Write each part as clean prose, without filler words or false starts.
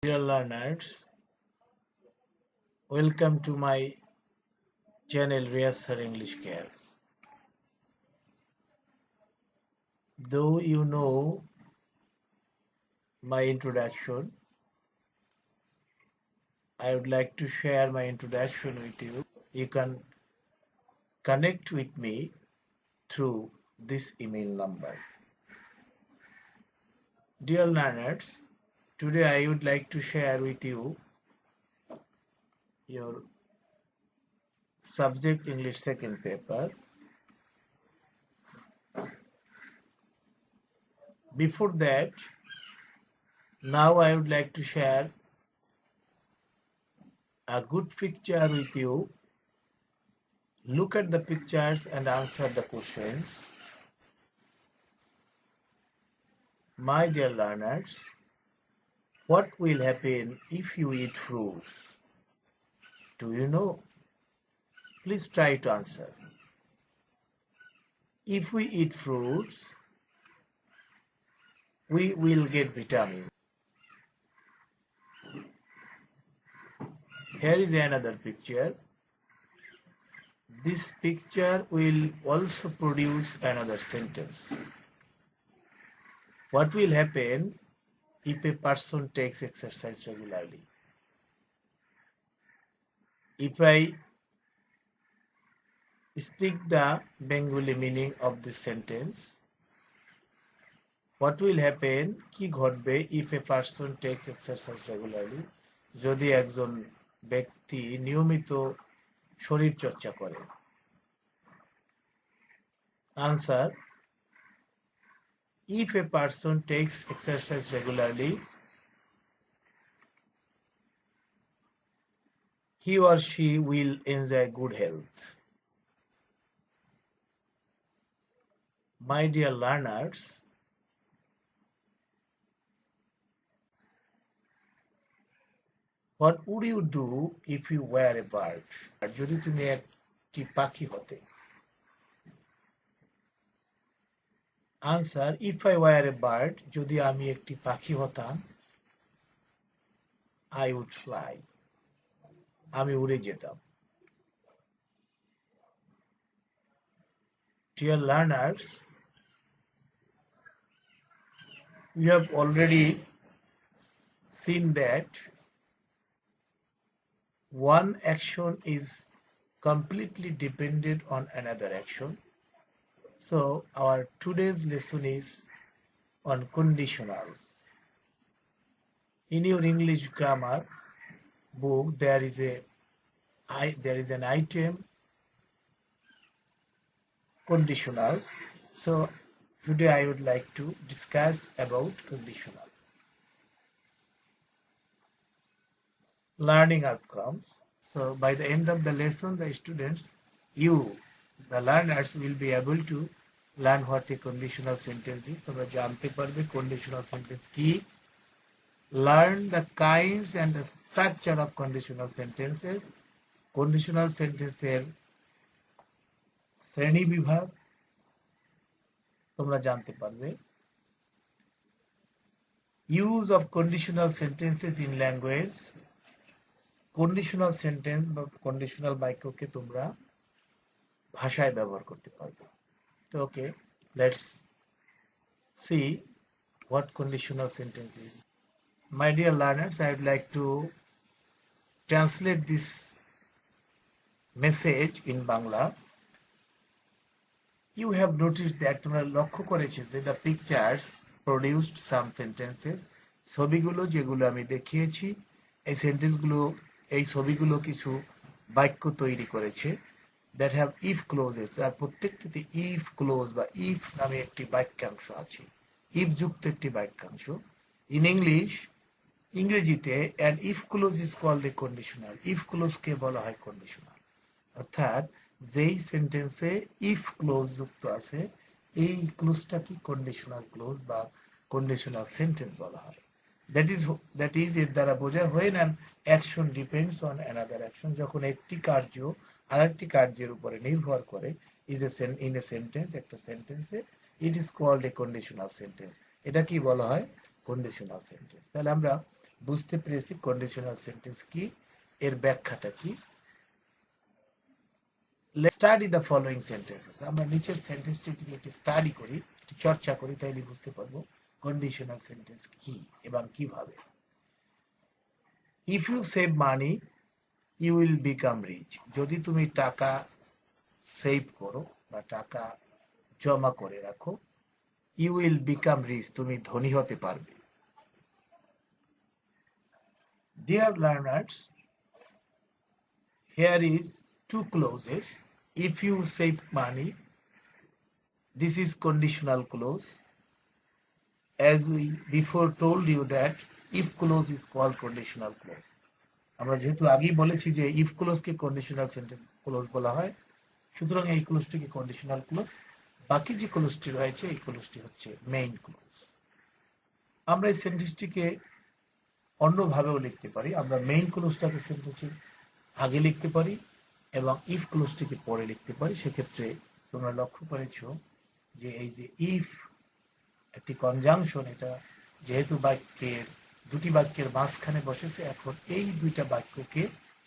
Dear learners, welcome to my channel Riyaz Sir English Care. Though you know my introduction, I would like to share my introduction with you. You can connect with me through this email number. Dear learners, today I would like to share with you your subject English second paper. Before that, now I would like to share a good picture with you. Look at the pictures and answer the questions. My dear learners, what will happen if you eat fruits? Do you know? Please try to answer. If we eat fruits, we will get vitamins. Here is another picture. This picture will also produce another sentence. What will happen if a person takes exercise regularly? If I speak the Bengali meaning of this sentence, what will happen? কি ঘটবে if a person takes exercise regularly? যদি একজন ব্যক্তি নিয়মিত শরীর চর্চা করে। Answer: if a person takes exercise regularly, he or she will enjoy good health. My dear learners, what would you do if you were a bird? যদি তুমি একটি পাখি হতে। Answer: if I were a bird, যদি আমি একটি পাখি হতাম, I would fly. আমি উড়ে যেতাম। Dear learners, we have already seen that one action is completely dependent on another action. So our today's lesson is on conditional. In your English grammar book, there is an item conditional. So today I would like to discuss about conditional. Learning outcomes. So by the end of the lesson, the students, the learners will be able to learn what a conditional sentence is. তোমরা জানতে পারবে conditional sentence কি, learn the kinds and the structure of conditional sentences, conditional sentence এর শ্রেণী বিভাগ তোমরা জানতে পারবে, use of conditional sentences in language, conditional sentence বা conditional বাক্যকে তোমরা ভাষায় ব্যবহার করতে পারবে। তো okay, let's see what conditional sentence is. My dear learners, I would like to translate this message in Bangla. You have noticed that তোমরা লক্ষ্য করেছো যে the pictures produced some sentences. ছবিগুলো যেগুলো আমি দেখিয়েছি, এই সেন্টেন্সগুলো, এই ছবিগুলো কিছু বাক্য তৈরি করেছে that have if clauses. R প্রত্যেকটিতে if clause বা if নামে একটি বাক্যাংশ আছে, if যুক্ত একটি বাক্যাংশ। In English, ইংরেজিতে an if clause is called a conditional. if clause কে বলা হয় conditional, অর্থাৎ যেই সেন্টেন্সে if clause যুক্ত আছে এই ক্লোজটা কি conditional clause বা conditional sentence বলা হয়। that is এর দ্বারা বোঝা when an action depends on another action, যখন একটি কার্য আরেকটি কার্যের উপরে নির্ভর করে in a sentence, একটা সেন্টেন্সে, it is called a conditional sentence. এটা কি বলা হয়? conditional sentence. তাহলে আমরা বুঝতে পেরেছি কন্ডিশনাল সেন্টেন্স কি, এর ব্যাখ্যাটা কি। Let's study the following sentences. আমরা নিচের সেন্টেন্সটি একটি স্টাডি করি, একটি চর্চা করি, তাইলে বুঝতে পারবো কন্ডিশনাল সেন্টেন্স কি এবং কিভাবে। If you save money, you will become rich. যদি তুমি টাকা সেভ করো বা টাকা জমা করে রাখো, you will become rich, তুমি ধনী হতে পারবে। Dear learners, here is two clauses. If you save money, this is conditional clause. As we before told you that if clause is called conditional clause. আমরা যেহেতু আগেই বলেছি যে if clause K conditional sentence clause বলা হয়, সুতরাং এই ক্লোজটিকে conditional clause, বাকি যে ক্লোজটি রয়েছে এই ক্লোজটি হচ্ছে মেইন ক্লোজ। আমরা এই সেন্টেন্সটিকে অন্যভাবেও লিখতে পারি। আমরা মেইন ক্লোজটাকে সেন্টেন্সের আগে লিখতে পারি এবং ইফ ক্লোজটিকে পরে লিখতে পারি। সেক্ষেত্রে তোমরা লক্ষ্য করেছো যে এই যে ইফ একটি কনজাংশন, এটা যেহেতু বাক্যের দুটি বাক্যের মাঝখানে বসেছে, এখন এই দুইটা বাক্যকে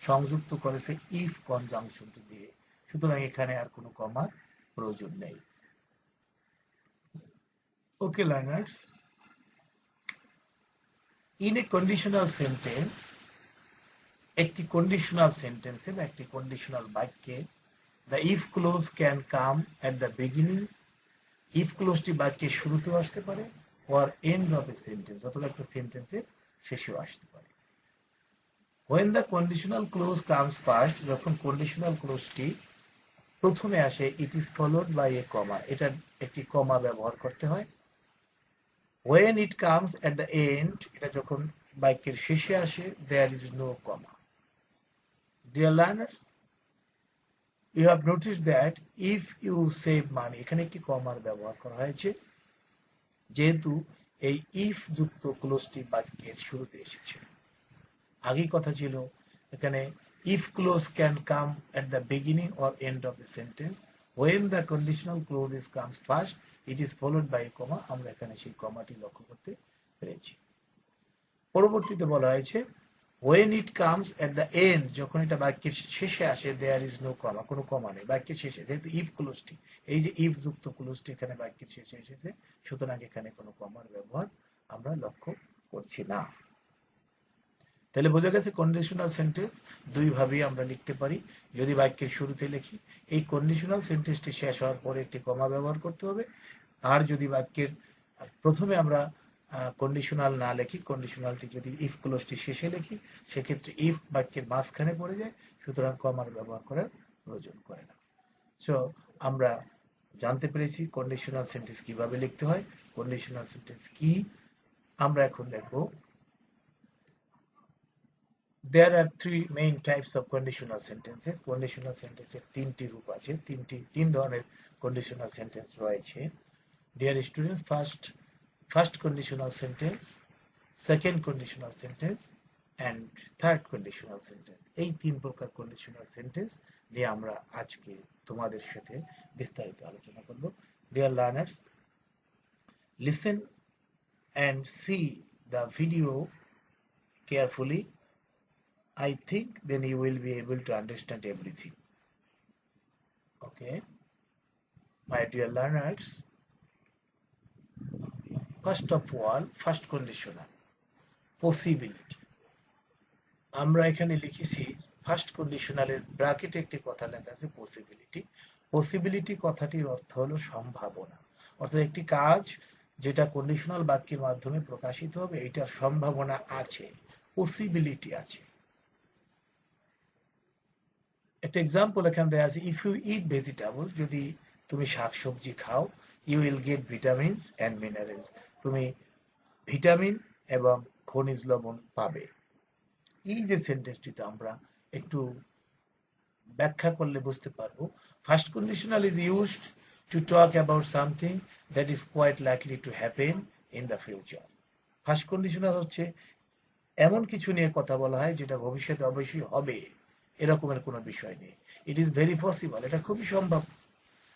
সংযুক্ত করেছে ইফ কনজাংশনটি দিয়ে, সুতরাং এখানে আর কোনো কমার প্রয়োজন নেই। Okay learners, in a conditional sentence, একটি কন্ডিশনাল সেন্টেন্সে বা একটি কন্ডিশনাল বাক্যে the if clause can come at the beginning, if ক্লোজটি বাক্যের শুরুতেও আসতে পারে, or end of a sentence, অথবা একটা সেন্টেন্সের শেষেও আসতে পারে। When the conditional clause comes first, যখন কন্ডিশনাল ক্লোজটি প্রথমে আসে, it is followed by a comma, এটা একটি কমা ব্যবহার করতে হয়। When it comes at the end, এটা যখন বাক্যের শেষে আসে, there is no comma. Dear learners, you have noticed that if you save money, এখানে একটি কমার ব্যবহার করা হয়েছে যেহেতু এই ইফ যুক্ত ক্লোজটি বাক্যের শুরুতে এসেছে। আগেই কথা ছিল এখানে if clause can come at the beginning or end of the sentence, when the conditional clause is comes first, it is followed by a comma. আমরা এখানে সেই কমাটি লক্ষ্য করতে পেরেছি। পরবর্তীতে বলা হয়েছে when it comes at the end, যখন এটা বাক্যের শেষে আসে, there is no comma, কোনো কমা নেই বাক্যের শেষে, যেহেতু ইফ ক্লোজটি, এই যে ইফ যুক্ত ক্লোজটি এখানে বাক্যের শেষে এসেছে, সুতরাং এখানে কোনো কমার ব্যবহার আমরা লক্ষ্য করছি না। তাহলে বোঝা গেছে কন্ডিশনাল সেন্টেন্স দুই ভাবেই আমরা লিখতে পারি। যদি বাক্যের শুরুতে লিখি, এই কন্ডিশনাল সেন্টেন্সটি শেষ হওয়ার পরে একটি কমা ব্যবহার করতে হবে। আর যদি বাক্যের প্রথমে আমরা কন্ডিশনাল না লিখি, কন্ডিশনালটি যদি ইফ ক্লোজটি শেষে লিখি, সেক্ষেত্রে ইফ বাক্যের মাঝখানে পড়ে যায়, সুতরাং কমার ব্যবহার করার প্রয়োজন করে না। সো আমরা জানতে পেরেছি কন্ডিশনাল সেন্টেন্স কিভাবে লিখতে হয়, কন্ডিশনাল সেন্টেন্স কি। আমরা এখন দেখব there are three main types of conditional sentences. Conditional sentences তিনটি রূপ আছে, তিন ধরনের conditional sentence রয়েছে। Dear students, first conditional sentence, second conditional sentence and third conditional sentence, এই তিন প্রকার conditional sentence নিয়ে আমরা আজকে তোমাদের সাথে বিস্তারিত আলোচনা করব। Dear learners, listen and see the video carefully. I think then you will be able to understand everything. Okay, my dear learners, first of all, first conditional, possibility. আমরা এখানে লিখেছি ফার্স্ট কন্ডিশনালের ব্র্যাকেটে একটি কথা লেখা আছে পসিবিলিটি। পসিবিলিটি কথাটির অর্থ হলো সম্ভাবনা, অর্থাৎ একটি কাজ যেটা কন্ডিশনাল বাক্যের মাধ্যমে প্রকাশিত হবে, এটার সম্ভাবনা আছে, পসিবিলিটি আছে। একটা এক্সাম্পল এখানে দেওয়া আছে, ইফ ইউ ইট ভেজিটেবল, যদি তুমি শাকসবজি খাও, you will get vitamins and minerals, তুমি ভিটামিন এবং খনিজ লবণ পাবে। এই যে সেন্টেন্সটিতে আমরা একটু ব্যাখ্যা করলে বুঝতে পারবো, first conditional is used to talk about something that is quite likely to happen in the future. First conditional হচ্ছে এমন কিছু নিয়ে কথা বলা হয় যেটা ভবিষ্যতে অবশ্যই হবে, এরকমের কোনো বিষয় নেই। ইট ইজ ভেরি পসিবল, এটা খুবই সম্ভব।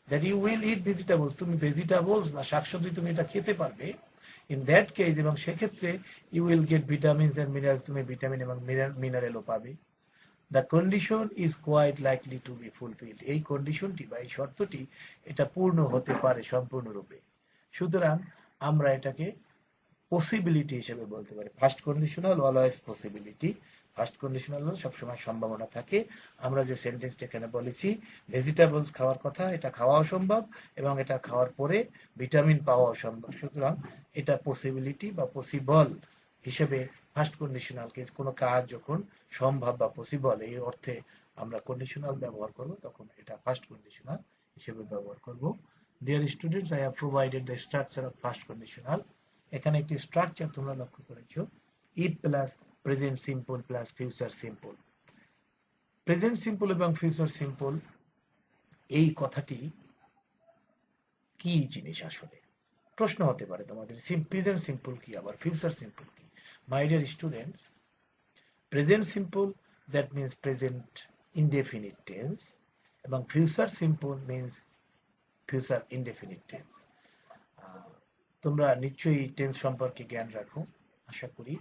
That you will eat vegetables, তুমি ভেজিটেবলস বা শাকসবজি তুমি এটা খেতে পারবে, ইন দ্যাট কেস, এবং সেক্ষেত্রে you will get vitamins and minerals, তুমি ভিটামিন এবং মিনারেলও পাবে। The condition is quite likely to be fulfilled, এই কন্ডিশনটি বা এই শর্তটি এটা পূর্ণ হতে পারে সম্পূর্ণরূপে। সুতরাং আমরা এটাকে পসিবিলিটি হিসেবে বলতে পারি। First conditional always possibility, first conditional হলো সবসময় সম্ভাবনা থাকে। আমরা যে সেন্টেন্সটা এখানে বলেছি ভেজিটেবলস খাওয়ার কথা, এটা খাওয়াও সম্ভব এবং এটা খাওয়ার পরে ভিটামিন পাওয়াও সম্ভব। সুতরাং এটা পসিবিলিটি বা পসিবল হিসেবে ফার্স্ট কন্ডিশনাল কেস, কোনো কাজ যখন সম্ভব বা পসিবল এই অর্থে আমরা কন্ডিশনাল ব্যবহার করব তখন এটা ফার্স্ট কন্ডিশনাল হিসেবে ব্যবহার করব। Dear students, I have provided the structure of first conditional. এখানে একটি স্ট্রাকচার তোমরা লক্ষ্য করেছো, if plus present simple plus future simple. Present simple এবং ফিউচার সিম্পল এই কথাটি কি জিনিস আসলে প্রশ্ন হতে পারে তোমাদের, প্রেজেন্ট সিম্পল কি আবার ফিউচার সিম্পল কি? My dear students, present simple that means present indefinite tense এবং future simple means future indefinite tense. তোমরা নিশ্চয়ই টেন্স সম্পর্কে জ্ঞান রাখো আশা করি।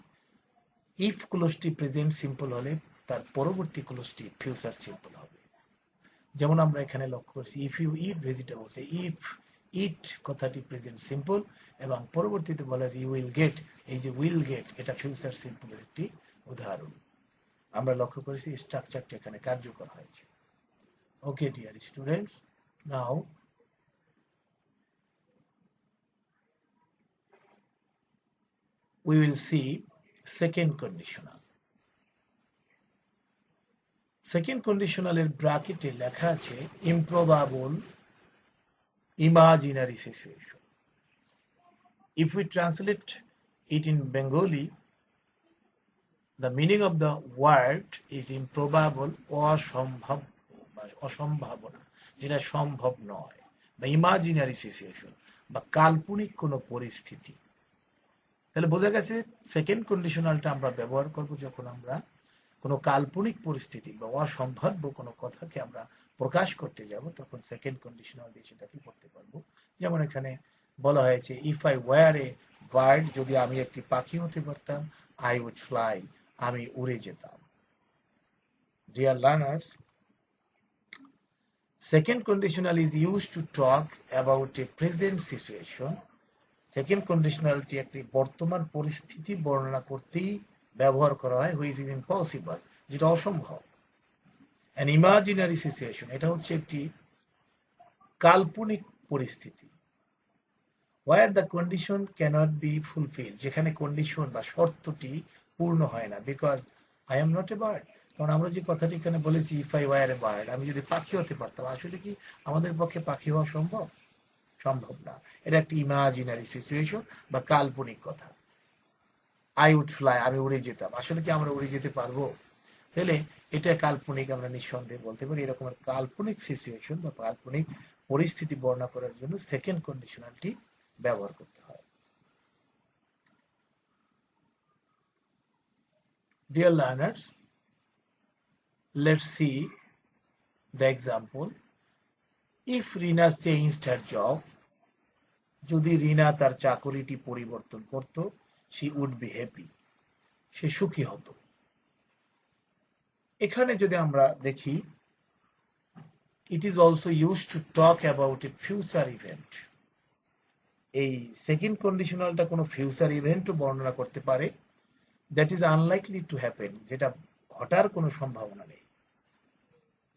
ইফ ক্লোজটি প্রেজেন্ট সিম্পল হলে তার পরবর্তী ক্লোজটি ফিউচার সিম্পল হবে। যেমন আমরা এখানে লক্ষ্য করছি, if you eat vegetables, if eat কথাটি প্রেজেন্ট সিম্পল এবং পরবর্তীতে বলা যায় ইউ উইল গেট, এই যে উইল গেট এটা ফিউচার সিম্পলের একটি উদাহরণ। আমরা লক্ষ্য করেছি স্ট্রাকচারটি এখানে কার্যকর হয়েছে। Okay dear students, now we will see second conditional. Second conditional এর ব্র্যাকেটে লেখা আছে improbable imaginary situation. If we translate it in Bengali, the meaning of the word is improbable, অসম্ভব বা অসম্ভাবনা, যেটা সম্ভব নয়, বা ইমাজিনারি সিচুয়েশন বা কাল্পনিক কোনো পরিস্থিতি। তাহলে বোঝা গেছে সেকেন্ড কন্ডিশনালটা আমরা ব্যবহার করব যখন আমরা কোনো কাল্পনিক পরিস্থিতি বা অসম্ভাব্য কোনো কথাকে আমরা প্রকাশ করতে যাব, তখন সেকেন্ড কন্ডিশনাল দিয়ে সেটাকে করতে পারবো। যেমন এখানে বলা হয়েছে if I were a bird, যদি আমি একটি পাখি হতে পারতাম, আই উড ফ্লাই, আমি উড়ে যেতাম। Dear learners, second conditional is use to talk about a present situation. Second কন্ডিশনালটি একটি বর্তমান পরিস্থিতি বর্ণনা করতেই ব্যবহার করা হয়, হুইচ ইজ ইম্পসিবল, যেটা অসম্ভব। অ্যান ইমাজিনারি সিচুয়েশন, এটা হচ্ছে একটি কাল্পনিক পরিস্থিতি। Were the condition cannot be fulfil, যেখানে কন্ডিশন বা শর্তটি পূর্ণ হয় না, because I am not a bird. কারণ আমরা যে কথাটি এখানে বলেছি if I were a bird, আমি যদি পাখি হতে পারতাম, আসলে কি আমাদের পক্ষে পাখি হওয়া সম্ভব? সম্ভব না। এটা একটি ইমাজিনারি সিচুয়েশন বা কাল্পনিক কথা। আই উড ফ্লাই, আমি উড়ে যেতাম, আসলে কি আমরা উড়ে যেতে পারবো? তাহলে এটা কাল্পনিক, আমরা নিঃসন্দেহে বলতে পারি। এরকম কাল্পনিক সিচুয়েশন বা কাল্পনিক পরিস্থিতি বর্ণনা করার জন্য সেকেন্ড কন্ডিশনালটি ব্যবহার করতে হয়। Dear learners, let's see the example. If Rina changed her job, যদি রিনা তার চাকরিটি পরিবর্তন করত, she would be happy, সে সুখী হতো। এখানে যদি আমরা দেখি, it is also used to talk about a future event. এই সেকেন্ড কন্ডিশনালটা কোনো ফিউচার ইভেন্টও বর্ণনা করতে পারে, that is unlikely to happen, যেটা ঘটার কোনো সম্ভাবনা নেই।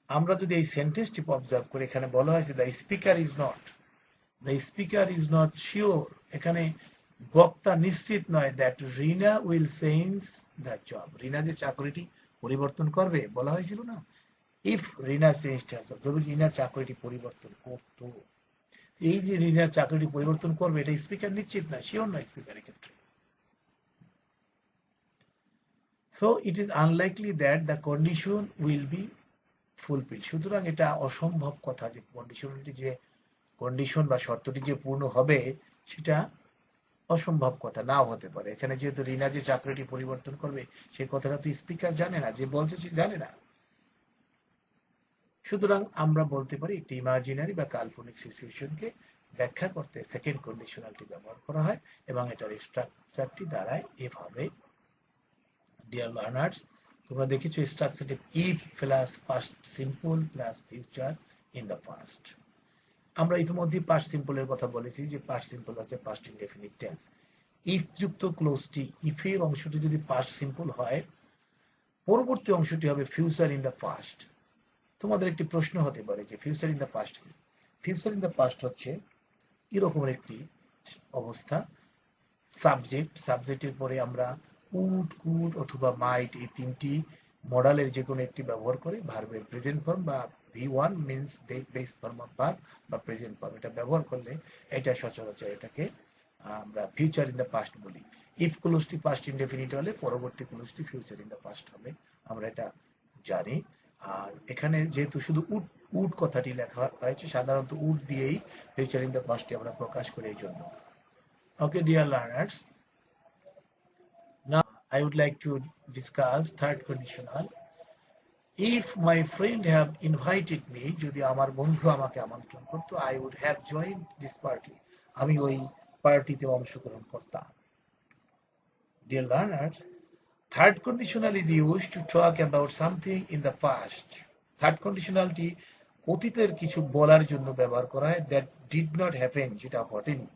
আমরা যদি এই সেন্টেন্সটি অবজার্ভ করি, এখানে বলা হয়েছে the speaker is not sure, এখানে বক্তা নিশ্চিত নয় that Rina will change the job, Rina যে চাকরিটি পরিবর্তন করবে, বলা হয়েছিল না if Rina change her job, যদি রিনা চাকরিটি পরিবর্তন করত। এই যে রিনা চাকরিটি পরিবর্তন করবে, এটা স্পিকার নিশ্চিত না, শিওর নয় স্পিকারের ক্ষেত্রে। So it is unlikely that the condition will be fulfilled. সুতরাং এটা অসম্ভব কথা যে কন্ডিশন বা শর্তটি যে পূর্ণ হবে, সেটা অসম্ভব কথা নাও হতে পারে। এখানে যেহেতু রিনা যে চাকরিটি পরিবর্তন করবে, সেই কথাটা তো স্পিকার জানে না, যে বলছে সে জানে না। সুতরাং আমরা বলতে পারি একটি ইমাজিনারি বা কাল্পনিক সিচুয়েশনকে ব্যাখ্যা করতে সেকেন্ড কন্ডিশনালটি ব্যবহার করা হয় এবং এটার স্ট্রাকচারটি দাঁড়ায় এভাবে। ডিয়ার লার্নার্স, তোমরা দেখেছো স্ট্রাকচারটি if plus past simple plus future in the past. আমরা ইতিমধ্যে পাস্ট সিম্পলের কথা বলেছি যে পাস্ট সিম্পল আছে পাস্ট ইনডেফিনিট টেন্স। ইফ যুক্ত ক্লোজটি, ইফের অংশটি যদি পাস্ট সিম্পল হয়, পরবর্তী অংশটি হবে ফিউচার ইন দ্য পাস্ট। তোমাদের একটি প্রশ্ন হতে পারে যে ফিউচার ইন দ্য পাস্ট কি? ফিউচার ইন দ্য পাস্ট হচ্ছে এরকমের একটি অবস্থা, সাবজেক্টের পরে আমরা উড, কুড অথবা মাইট এই তিনটি মডেলের যে কোনো একটি ব্যবহার করে ভার্বের প্রেজেন্ট ফর্ম বা V1 means base form of verb বা প্রেজেন্ট ফর্ম এটা ব্যবহার করলে এটা সচরাচর এটাকে আমরা ফিউচার ইন দ্য পাস্ট বলি। ইফ ক্লোজটি পাস্ট ইনডেফিনিট হলে পরবর্তী ক্লোজটি ফিউচার ইন দ্য পাস্ট হবে, আমরা এটা জানি। আর এখানে যেহেতু শুধু উড উড কথাটি লেখা হয়েছে, সাধারণত উড দিয়েই ফিউচার ইন দ্য পাস্টটি আমরা প্রকাশ করি এই জন্য। Okay, dear learners, now I would like to discuss third conditional. If my friend have invited me, যদি আমার বন্ধু আমাকে আমন্ত্রণ করতো, I would have joined this party. আমি ওই পার্টিতে অংশগ্রহণ করতাম। Dear learners, third conditional is used to talk about something in the past. Third conditionalটি অতীতের কিছু বলার জন্য ব্যবহার করা হয় that did not happen, যেটা ঘটেনি।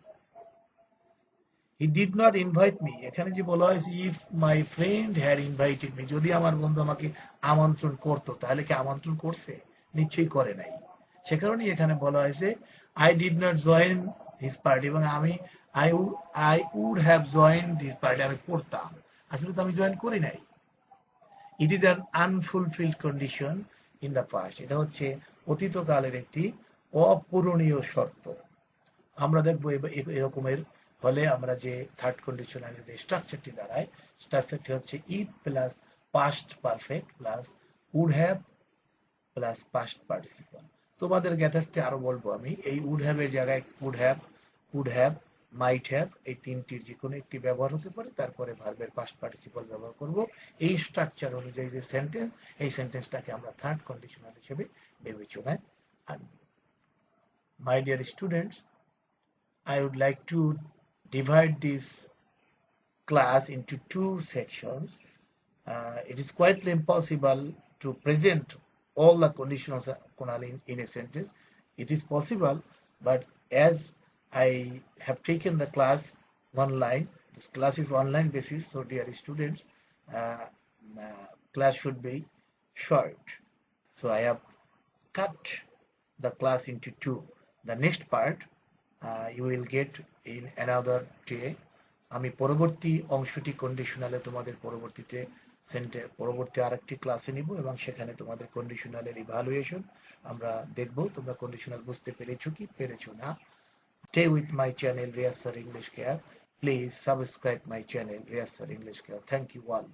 He did not invite me, এখানে যে বলা হয়েছে if my friend had invited me, যদি আমার বন্ধু আমাকে আমন্ত্রণ করতো, তাহলে কি আমন্ত্রণ করছে? নিশ্চয়ই করে নাই। সে কারণেই এখানে বলা হয়েছে I did not join his party, এবং আমি I would have joined his party, আমি করতাম, আসলে তো আমি জয়েন করি নাই। It is an unfulfilled condition in the past, এটা হচ্ছে অতীতকালের একটি অপূরণীয় শর্ত। আমরা দেখবো এরকমের হলে আমরা যে থার্ড কন্ডিশনালের যে স্ট্রাকচারটি দাঁড়ায়, স্ট্রাকচারটি হচ্ছে if plus past perfect plus would have plus past participle. তোমাদের জ্ঞাতার্থে আরো বলবো আমি, এই উড হ্যাভ এর জায়গায় কুড হ্যাভ, মাইট হ্যাভ এই তিনটির যে কোনো একটি ব্যবহার হতে পারে, তারপরে ভার্বের পাস্ট পার্টিসিপল ব্যবহার করব। এই স্ট্রাকচার অনুযায়ী যে সেন্টেন্স, এই সেন্টেন্সটাকে আমরা থার্ড কন্ডিশনাল হিসেবে বিবেচনায় আনব। মাই dear students, I would like to divide this class into two sections. It is quite impossible to present all the conditional in a sentence. It is possible, but as I have taken the class online, this class is online basis, so dear students, class should be short. So I have cut the class into two. The next part you will get in another day. আমি পরবর্তী অংশটি কন্ডিশনালে তোমাদের পরবর্তী আরেকটি ক্লাসে নিব এবং সেখানে তোমাদের কন্ডিশনালের ইভালুয়েশন আমরা দেখব তোমরা কন্ডিশনাল বুঝতে পেরেছো কি পেরেছো না। Stay with my channel Riyaz Sir English Care. Please subscribe my channel Riyaz Sir English Care. Thank you all.